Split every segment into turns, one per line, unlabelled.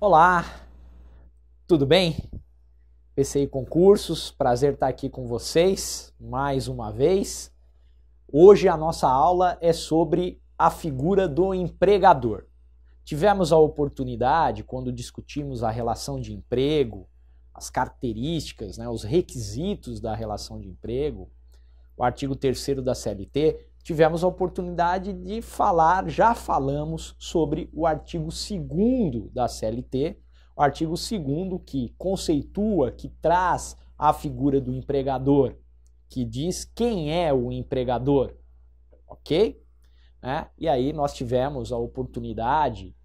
Olá, tudo bem? PCI Concursos, prazer estar aqui com vocês mais uma vez. Hoje a nossa aula é sobre a figura do empregador. Tivemos a oportunidade, quando discutimos a relação de emprego, as características, os requisitos da relação de emprego, o artigo 3º da CLT, tivemos a oportunidade de falar, já falamos sobre o artigo 2º da CLT, o artigo 2º que conceitua, que traz a figura do empregador, que diz quem é o empregador, ok? E aí nós tivemos a oportunidade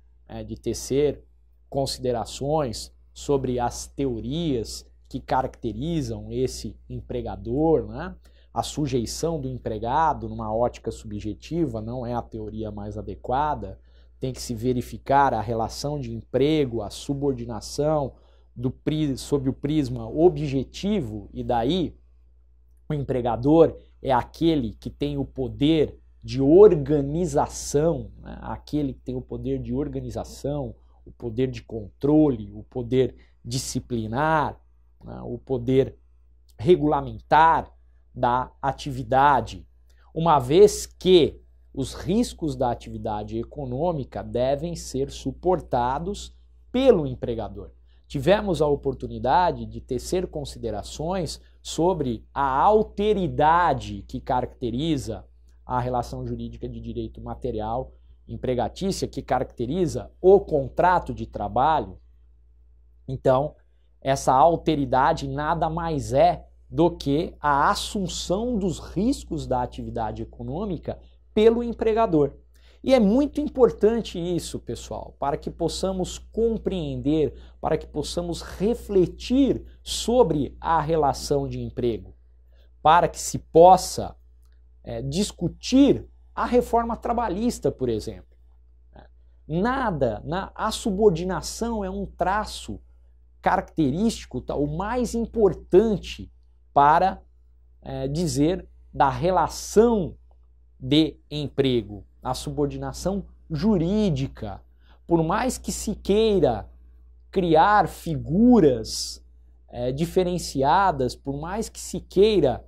de tecer considerações sobre as teorias que caracterizam esse empregador, A sujeição do empregado numa ótica subjetiva não é a teoria mais adequada, tem que se verificar a relação de emprego, a subordinação sob o prisma objetivo, e daí o empregador é aquele que tem o poder de organização, aquele que tem o poder de organização, o poder de controle, o poder disciplinar, o poder regulamentar da atividade, uma vez que os riscos da atividade econômica devem ser suportados pelo empregador. Tivemos a oportunidade de tecer considerações sobre a alteridade que caracteriza a relação jurídica de direito material empregatícia, que caracteriza o contrato de trabalho. Então, essa alteridade nada mais é do que a assunção dos riscos da atividade econômica pelo empregador. E é muito importante isso, pessoal, para que possamos compreender, para que possamos refletir sobre a relação de emprego, para que se possa discutir a reforma trabalhista, por exemplo. A subordinação é um traço característico, o mais importante para dizer da relação de emprego, a subordinação jurídica. Por mais que se queira criar figuras diferenciadas, por mais que se queira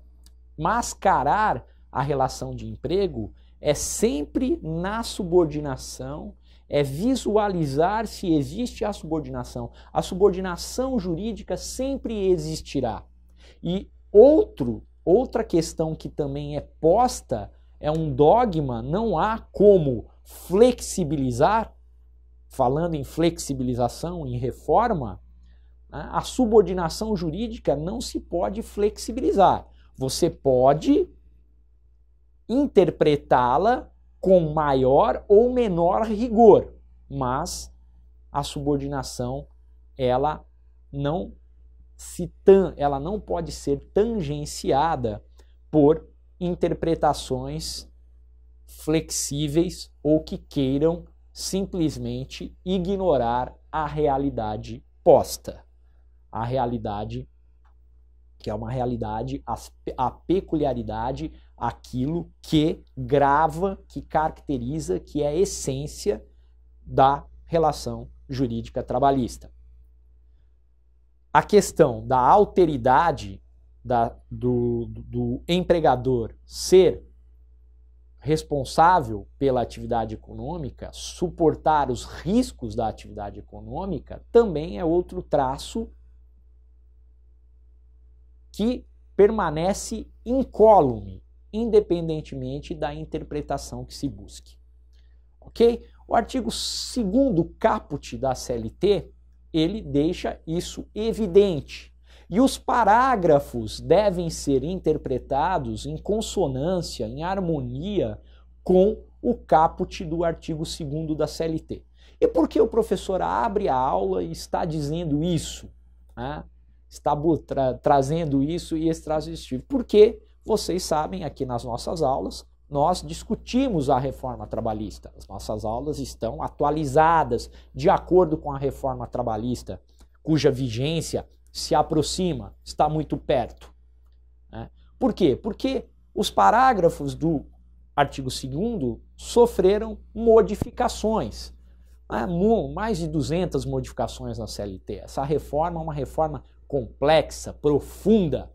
mascarar a relação de emprego, é sempre na subordinação, é visualizar se existe a subordinação. A subordinação jurídica sempre existirá. E outra questão que também é posta, é um dogma, não há como flexibilizar, falando em flexibilização, em reforma, a subordinação jurídica não se pode flexibilizar. Você pode interpretá-la com maior ou menor rigor, mas a subordinação ela não pode ser tangenciada por interpretações flexíveis ou que queiram simplesmente ignorar a realidade posta. A realidade que é uma realidade, a peculiaridade, aquilo que grava, que caracteriza, que é a essência da relação jurídica trabalhista. A questão da alteridade do empregador ser responsável pela atividade econômica, suportar os riscos da atividade econômica, também é outro traço que permanece incólume, independentemente da interpretação que se busque. Ok? O artigo 2º caput da CLT, ele deixa isso evidente. E os parágrafos devem ser interpretados em consonância, em harmonia com o caput do artigo 2º da CLT. E por que o professor abre a aula e está dizendo isso? Está trazendo isso e traz isso? Porque vocês sabem, aqui nas nossas aulas, nós discutimos a reforma trabalhista. As nossas aulas estão atualizadas de acordo com a reforma trabalhista, cuja vigência se aproxima, está muito perto. Por quê? Porque os parágrafos do artigo 2º sofreram modificações. mais de 200 modificações na CLT. Essa reforma é uma reforma complexa, profunda,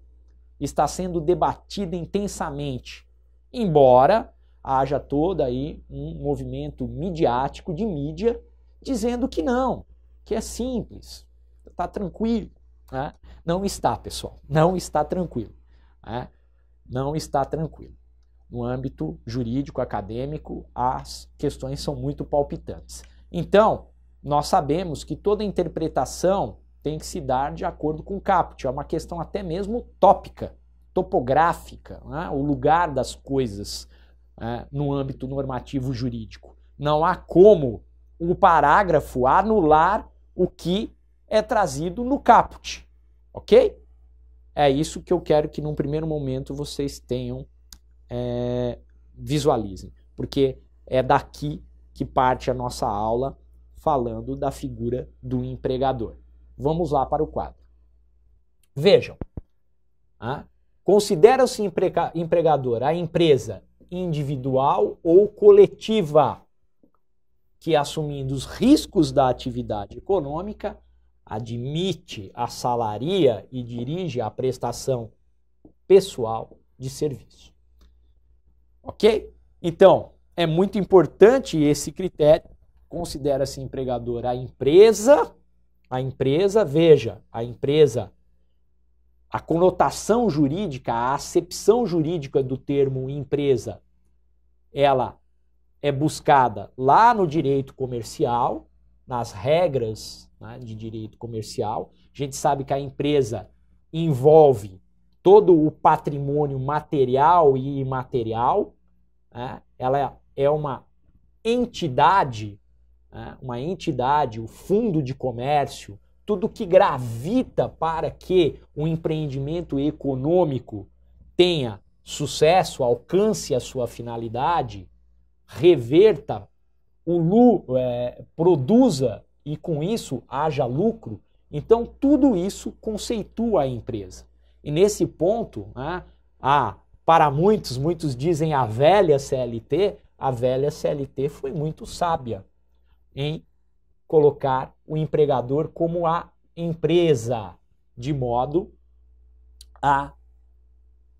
está sendo debatida intensamente, embora haja todo aí um movimento midiático de mídia dizendo que não, que é simples, está tranquilo. Né? Não está, pessoal, não está tranquilo. Né? Não está tranquilo. No âmbito jurídico, acadêmico, as questões são muito palpitantes. Então, nós sabemos que toda interpretação tem que se dar de acordo com o caput. É uma questão até mesmo tópica, topográfica, né? O lugar das coisas no âmbito normativo jurídico. Não há como o parágrafo anular o que é trazido no caput, ok? É isso que eu quero que num primeiro momento vocês tenham, visualizem, porque é daqui que parte a nossa aula falando da figura do empregador. Vamos lá para o quadro. Vejam, considera-se empregador a empresa individual ou coletiva que, assumindo os riscos da atividade econômica, admite, assalaria e dirige a prestação pessoal de serviço. Ok? Então, é muito importante esse critério. Considera-se empregador a empresa, veja, a empresa, a conotação jurídica, a acepção jurídica do termo empresa, ela é buscada lá no direito comercial, nas regras, né, de direito comercial. A gente sabe que a empresa envolve todo o patrimônio material e imaterial, né? Ela é uma entidade, o fundo de comércio, tudo que gravita para que o empreendimento econômico tenha sucesso, alcance a sua finalidade, reverta, produza e com isso haja lucro. Então tudo isso conceitua a empresa. E nesse ponto, para muitos dizem a velha CLT foi muito sábia em colocar o empregador como a empresa, de modo a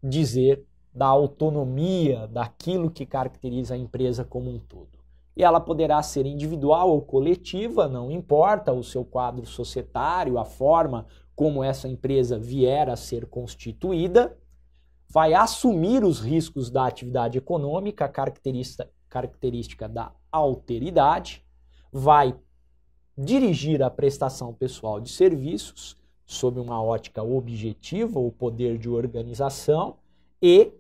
dizer da autonomia, daquilo que caracteriza a empresa como um todo. E ela poderá ser individual ou coletiva, não importa o seu quadro societário, a forma como essa empresa vier a ser constituída, vai assumir os riscos da atividade econômica, característica da alteridade, vai dirigir a prestação pessoal de serviços sob uma ótica objetiva, o poder de organização, e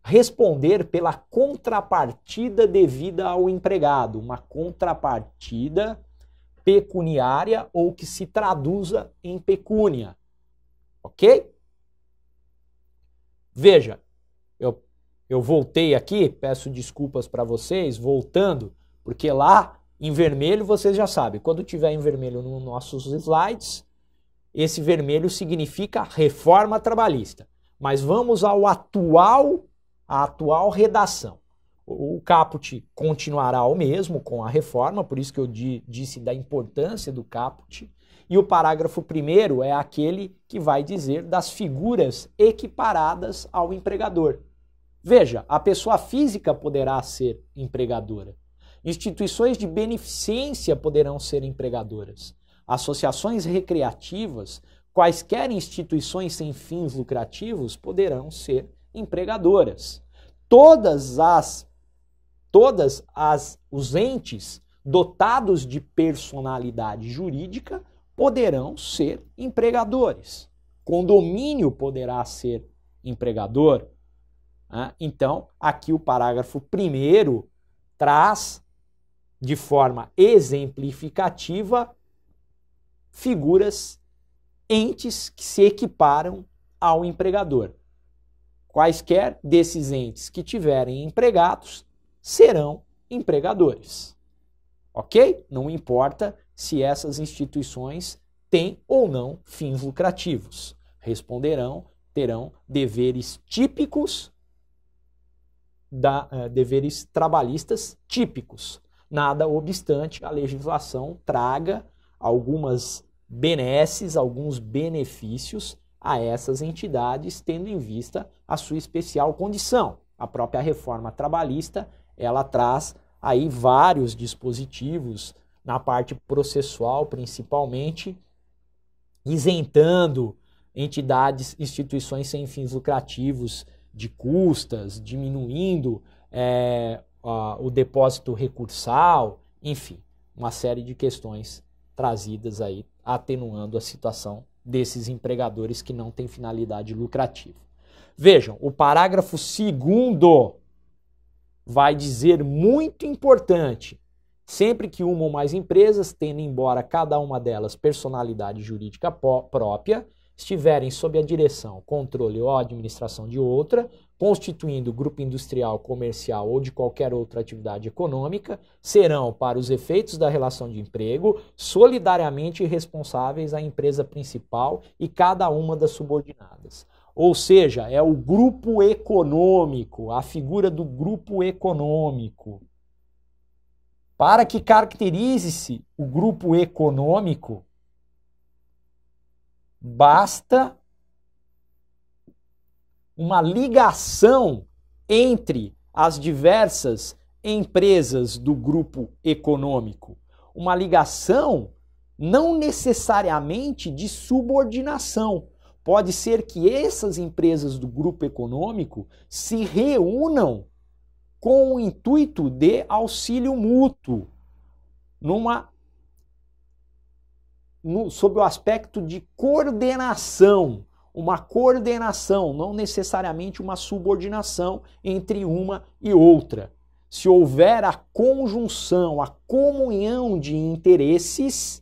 responder pela contrapartida devida ao empregado, uma contrapartida pecuniária ou que se traduza em pecúnia, ok? Veja, eu voltei aqui, peço desculpas para vocês, voltando, porque lá em vermelho vocês já sabem, quando tiver em vermelho nos nossos slides, esse vermelho significa reforma trabalhista. Mas vamos à atual redação. O caput continuará o mesmo com a reforma, por isso que eu disse da importância do caput. E o parágrafo 1º é aquele que vai dizer das figuras equiparadas ao empregador. Veja, a pessoa física poderá ser empregadora. Instituições de beneficência poderão ser empregadoras. Associações recreativas, quaisquer instituições sem fins lucrativos poderão ser empregadoras. Os entes dotados de personalidade jurídica poderão ser empregadores. Condomínio poderá ser empregador. Então, aqui o parágrafo 1º traz de forma exemplificativa figuras, entes que se equiparam ao empregador. Quaisquer desses entes que tiverem empregados serão empregadores. Ok? Não importa se essas instituições têm ou não fins lucrativos. Terão deveres típicos, deveres trabalhistas típicos. nada obstante a legislação traga algumas benesses, alguns benefícios a essas entidades, tendo em vista a sua especial condição. A própria reforma trabalhista, ela traz aí vários dispositivos na parte processual, principalmente, isentando entidades, instituições sem fins lucrativos de custas, diminuindo o depósito recursal, enfim, uma série de questões trazidas aí, atenuando a situação desses empregadores que não têm finalidade lucrativa. Vejam, o parágrafo 2º vai dizer muito importante: sempre que uma ou mais empresas, tendo embora cada uma delas personalidade jurídica própria, estiverem sob a direção, controle ou administração de outra, constituindo grupo industrial, comercial ou de qualquer outra atividade econômica, serão, para os efeitos da relação de emprego, solidariamente responsáveis à empresa principal e cada uma das subordinadas. Ou seja, é o grupo econômico, a figura do grupo econômico. Para que caracterize-se o grupo econômico, basta uma ligação entre as diversas empresas do grupo econômico. Uma ligação não necessariamente de subordinação. Pode ser que essas empresas do grupo econômico se reúnam com o intuito de auxílio mútuo, sob o aspecto de coordenação, uma coordenação, não necessariamente uma subordinação entre uma e outra. Se houver a conjunção, a comunhão de interesses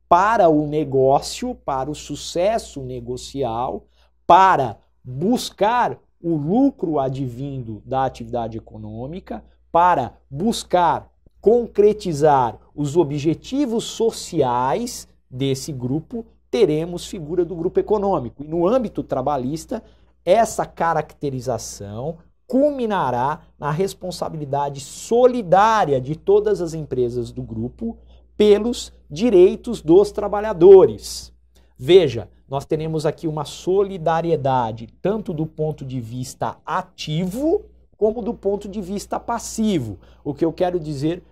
para o negócio, para o sucesso negocial, para buscar o lucro advindo da atividade econômica, para buscar concretizar os objetivos sociais desse grupo, teremos figura do grupo econômico. E no âmbito trabalhista, essa caracterização culminará na responsabilidade solidária de todas as empresas do grupo pelos direitos dos trabalhadores. Veja, nós teremos aqui uma solidariedade, tanto do ponto de vista ativo, como do ponto de vista passivo. O que eu quero dizer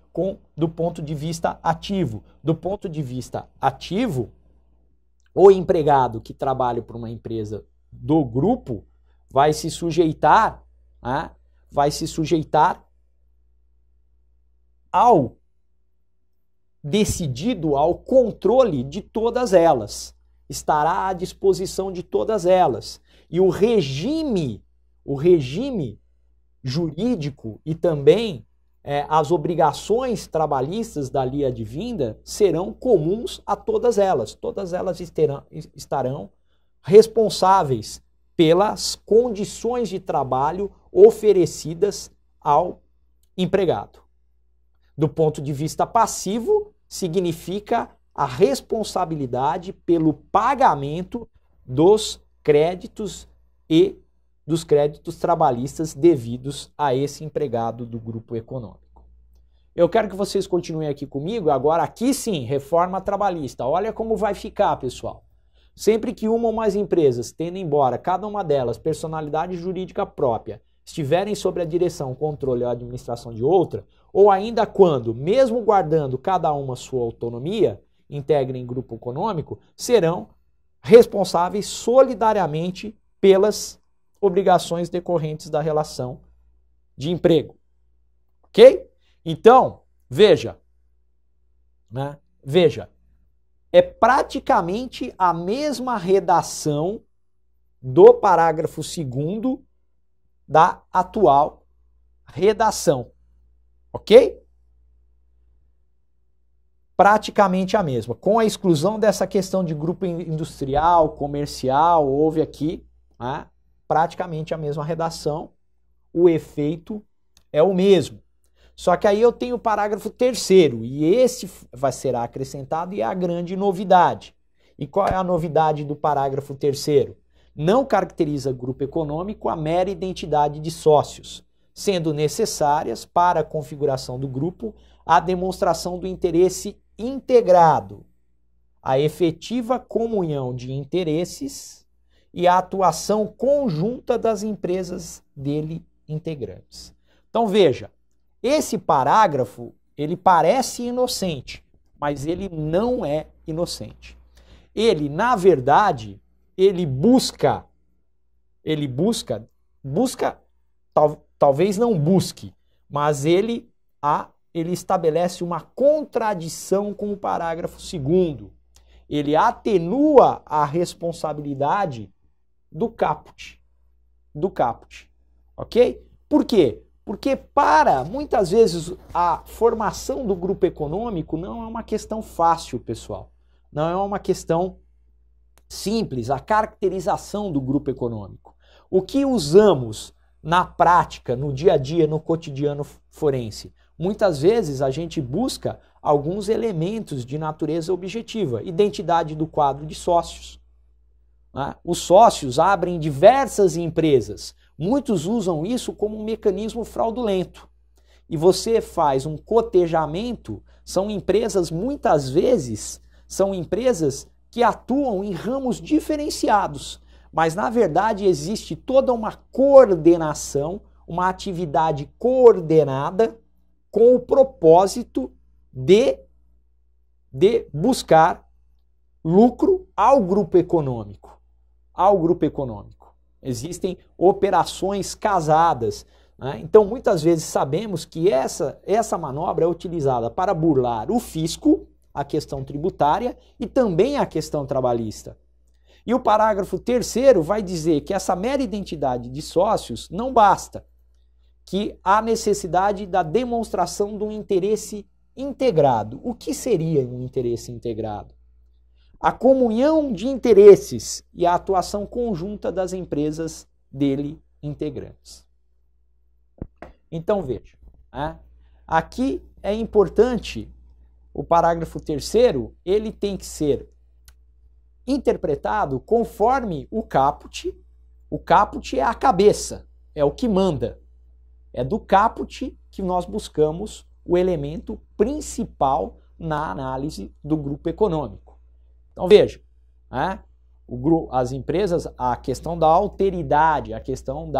do ponto de vista ativo? Do ponto de vista ativo, o empregado que trabalha para uma empresa do grupo vai se sujeitar, ao decidido, ao controle de todas elas. Estará à disposição de todas elas. E o regime jurídico e também as obrigações trabalhistas dali advinda serão comuns a todas elas. Todas elas estarão responsáveis pelas condições de trabalho oferecidas ao empregado. Do ponto de vista passivo, significa a responsabilidade pelo pagamento dos créditos e dos créditos trabalhistas devidos a esse empregado do grupo econômico. Eu quero que vocês continuem aqui comigo. Agora, aqui sim, reforma trabalhista. Olha como vai ficar, pessoal. Sempre que uma ou mais empresas, tendo embora cada uma delas personalidade jurídica própria, estiverem sob a direção, controle ou administração de outra, ou ainda quando, mesmo guardando cada uma sua autonomia, integrem grupo econômico, serão responsáveis solidariamente pelas obrigações decorrentes da relação de emprego. Ok? Então, veja, é praticamente a mesma redação do parágrafo 2º da atual redação. Ok? Praticamente a mesma. Com a exclusão dessa questão de grupo industrial, comercial, houve aqui praticamente a mesma redação. O efeito é o mesmo. Só que aí eu tenho o parágrafo 3º e esse será acrescentado e é a grande novidade. E qual é a novidade do parágrafo 3º? Não caracteriza grupo econômico a mera identidade de sócios, sendo necessárias para a configuração do grupo a demonstração do interesse integrado, a efetiva comunhão de interesses e a atuação conjunta das empresas dele integrantes. Então veja, esse parágrafo, ele parece inocente, mas ele não é inocente. Ele, na verdade, ele busca, talvez não busque, mas ele estabelece uma contradição com o parágrafo 2º. Ele atenua a responsabilidade do caput, ok? Por quê? Porque muitas vezes, a formação do grupo econômico não é uma questão fácil, pessoal. Não é uma questão simples, a caracterização do grupo econômico. O que usamos na prática, no dia a dia, no cotidiano forense? Muitas vezes a gente busca alguns elementos de natureza objetiva, identidade do quadro de sócios. Né? Os sócios abrem diversas empresas. Muitos usam isso como um mecanismo fraudulento. E você faz um cotejamento, são empresas, muitas vezes, são empresas que atuam em ramos diferenciados. Mas, na verdade, existe toda uma coordenação, uma atividade coordenada com o propósito de buscar lucro ao grupo econômico. Existem operações casadas, né? Então, muitas vezes sabemos que essa manobra é utilizada para burlar o fisco, a questão tributária e também a questão trabalhista. E o parágrafo 3º vai dizer que essa mera identidade de sócios não basta, que há necessidade da demonstração de um interesse integrado. O que seria um interesse integrado? A comunhão de interesses e a atuação conjunta das empresas dele integrantes. Então veja, né? Aqui é importante, o parágrafo 3º, ele tem que ser interpretado conforme o caput. O caput é a cabeça, é o que manda. É do caput que nós buscamos o elemento principal na análise do grupo econômico. Então veja, né? As empresas, a questão da alteridade, a questão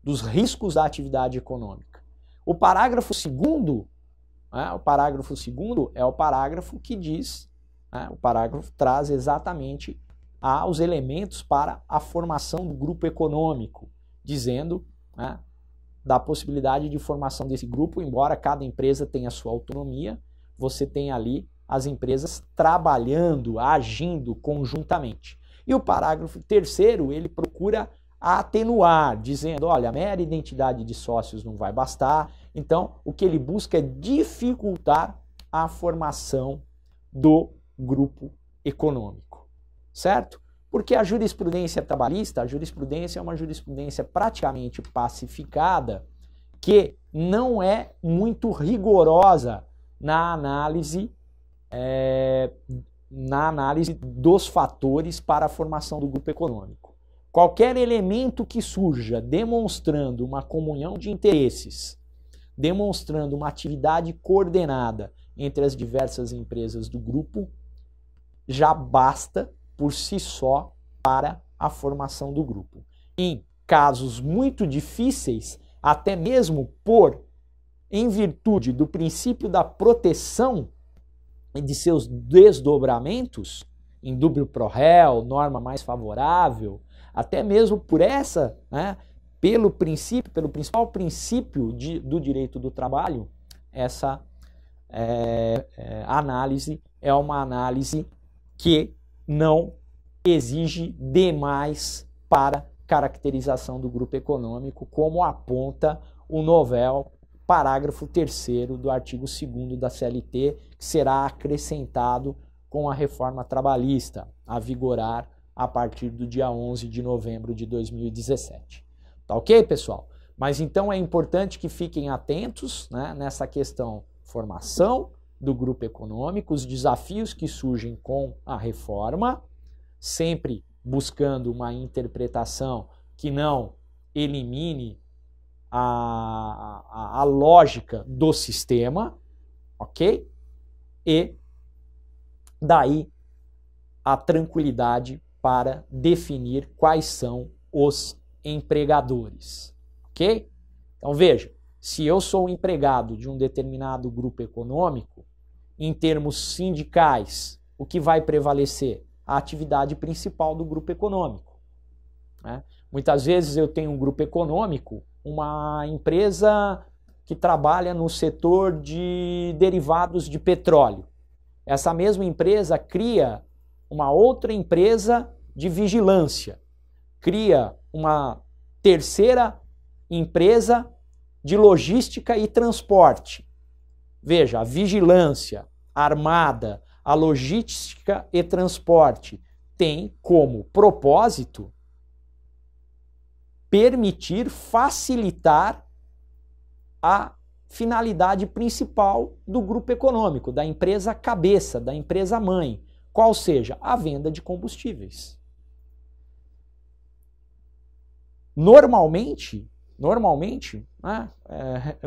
dos riscos da atividade econômica. O parágrafo 2º, né? O parágrafo 2º é o parágrafo que diz, né? O parágrafo traz exatamente os elementos para a formação do grupo econômico, dizendo, né, da possibilidade de formação desse grupo, embora cada empresa tenha sua autonomia, você tem ali as empresas trabalhando, agindo conjuntamente. E o parágrafo 3º, ele procura atenuar, dizendo, olha, a mera identidade de sócios não vai bastar, então o que ele busca é dificultar a formação do grupo econômico, certo? Porque a jurisprudência trabalhista, a jurisprudência é uma jurisprudência praticamente pacificada, que não é muito rigorosa na análise dos fatores para a formação do grupo econômico. Qualquer elemento que surja demonstrando uma comunhão de interesses, demonstrando uma atividade coordenada entre as diversas empresas do grupo, já basta por si só para a formação do grupo. Em casos muito difíceis, até mesmo em virtude do princípio da proteção e de seus desdobramentos, indúbio pro réu, norma mais favorável, até mesmo por pelo principal princípio do direito do trabalho, essa análise é uma análise que não exige demais para caracterização do grupo econômico, como aponta o novel parágrafo 3º do artigo 2º da CLT, que será acrescentado com a reforma trabalhista, a vigorar a partir do dia 11 de novembro de 2017. Tá ok, pessoal? Mas então é importante que fiquem atentos, né, nessa questão formação do grupo econômico, os desafios que surgem com a reforma, sempre buscando uma interpretação que não elimine a lógica do sistema, ok? E daí a tranquilidade para definir quais são os empregadores, ok? Então veja, se eu sou um empregado de um determinado grupo econômico, em termos sindicais, o que vai prevalecer? A atividade principal do grupo econômico, né? Muitas vezes eu tenho um grupo econômico, uma empresa que trabalha no setor de derivados de petróleo. Essa mesma empresa cria uma outra empresa de vigilância, cria uma terceira empresa de logística e transporte. Veja, a vigilância, a armada, a logística e transporte tem como propósito permitir, facilitar a finalidade principal do grupo econômico, da empresa cabeça, da empresa mãe, qual seja a venda de combustíveis.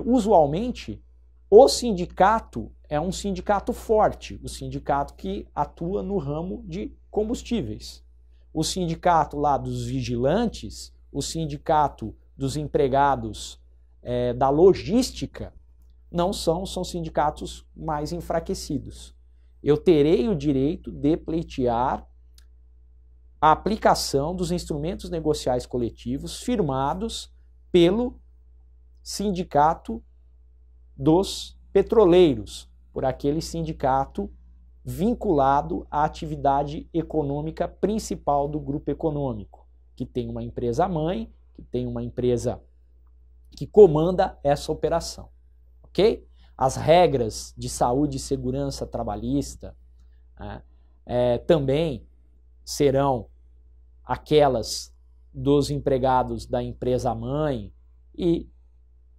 Usualmente, o sindicato é um sindicato forte, o sindicato que atua no ramo de combustíveis. O sindicato lá dos vigilantes, o sindicato dos empregados da logística, não são sindicatos mais enfraquecidos. Eu terei o direito de pleitear a aplicação dos instrumentos negociais coletivos firmados pelo sindicato dos petroleiros, por aquele sindicato vinculado à atividade econômica principal do grupo econômico, que tem uma empresa mãe, que tem uma empresa que comanda essa operação, ok? As regras de saúde e segurança trabalhista também serão aquelas dos empregados da empresa mãe e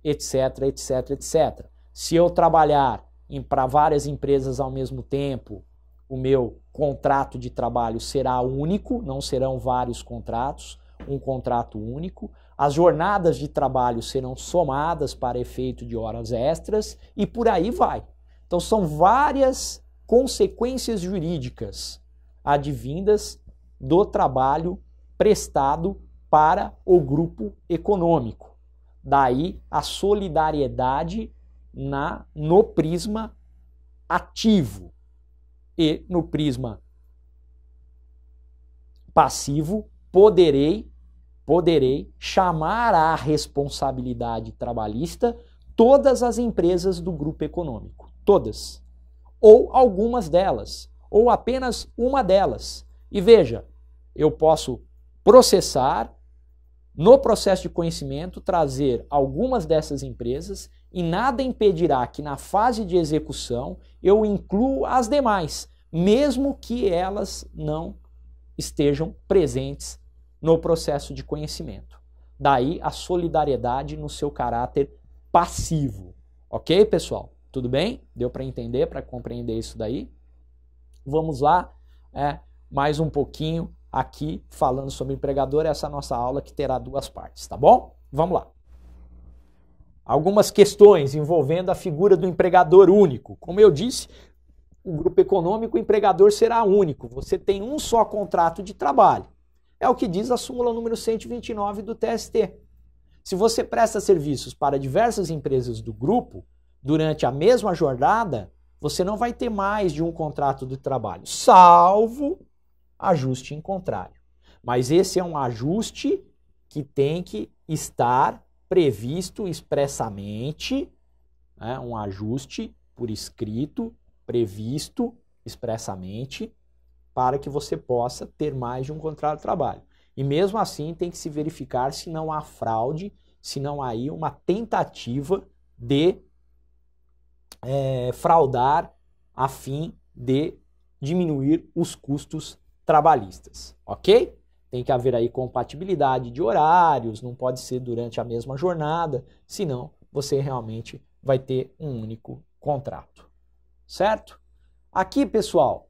etc, etc, etc. Se eu trabalhar para várias empresas ao mesmo tempo, o meu contrato de trabalho será único, não serão vários contratos, um contrato único. As jornadas de trabalho serão somadas para efeito de horas extras e por aí vai. Então são várias consequências jurídicas advindas do trabalho prestado para o grupo econômico. Daí a solidariedade no prisma ativo. E no prisma passivo, poderei chamar à responsabilidade trabalhista todas as empresas do grupo econômico. Todas. Ou algumas delas. Ou apenas uma delas. E veja, eu posso processar, no processo de conhecimento, trazer algumas dessas empresas e nada impedirá que na fase de execução eu inclua as demais, mesmo que elas não estejam presentes no processo de conhecimento. Daí a solidariedade no seu caráter passivo. Ok, pessoal? Tudo bem? Deu para entender, para compreender isso daí? Vamos lá, mais um pouquinho aqui falando sobre empregador, essa nossa aula que terá duas partes, tá bom? Vamos lá. Algumas questões envolvendo a figura do empregador único. Como eu disse, o grupo econômico, o empregador será único. Você tem um só contrato de trabalho. É o que diz a súmula número 129 do TST. Se você presta serviços para diversas empresas do grupo, durante a mesma jornada, você não vai ter mais de um contrato de trabalho, salvo ajuste em contrário. Mas esse é um ajuste que tem que estar previsto expressamente, um ajuste por escrito, previsto expressamente, para que você possa ter mais de um contrato de trabalho. E mesmo assim tem que se verificar se não há fraude, se não há aí uma tentativa de fraudar a fim de diminuir os custos trabalhistas, ok? Tem que haver aí compatibilidade de horários, não pode ser durante a mesma jornada, senão você realmente vai ter um único contrato, certo? Aqui, pessoal,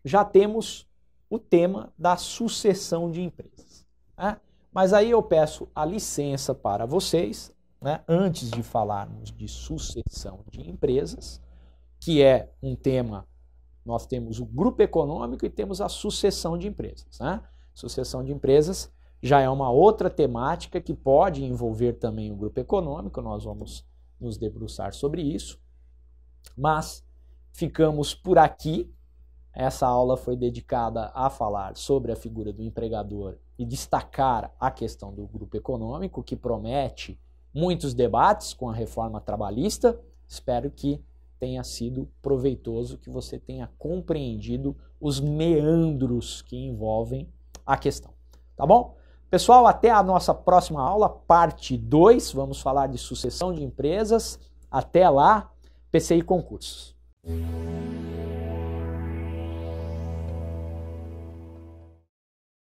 já temos o tema da sucessão de empresas, né? Mas aí eu peço a licença para vocês, né, antes de falarmos de sucessão de empresas, que é um tema, nós temos o grupo econômico e temos a sucessão de empresas, né? Sucessão de empresas já é uma outra temática que pode envolver também o grupo econômico, nós vamos nos debruçar sobre isso, mas ficamos por aqui. Essa aula foi dedicada a falar sobre a figura do empregador e destacar a questão do grupo econômico, que promete muitos debates com a reforma trabalhista. Espero que tenha sido proveitoso, que você tenha compreendido os meandros que envolvem a questão. Tá bom? Pessoal, até a nossa próxima aula, parte 2. Vamos falar de sucessão de empresas. Até lá, PCI Concursos.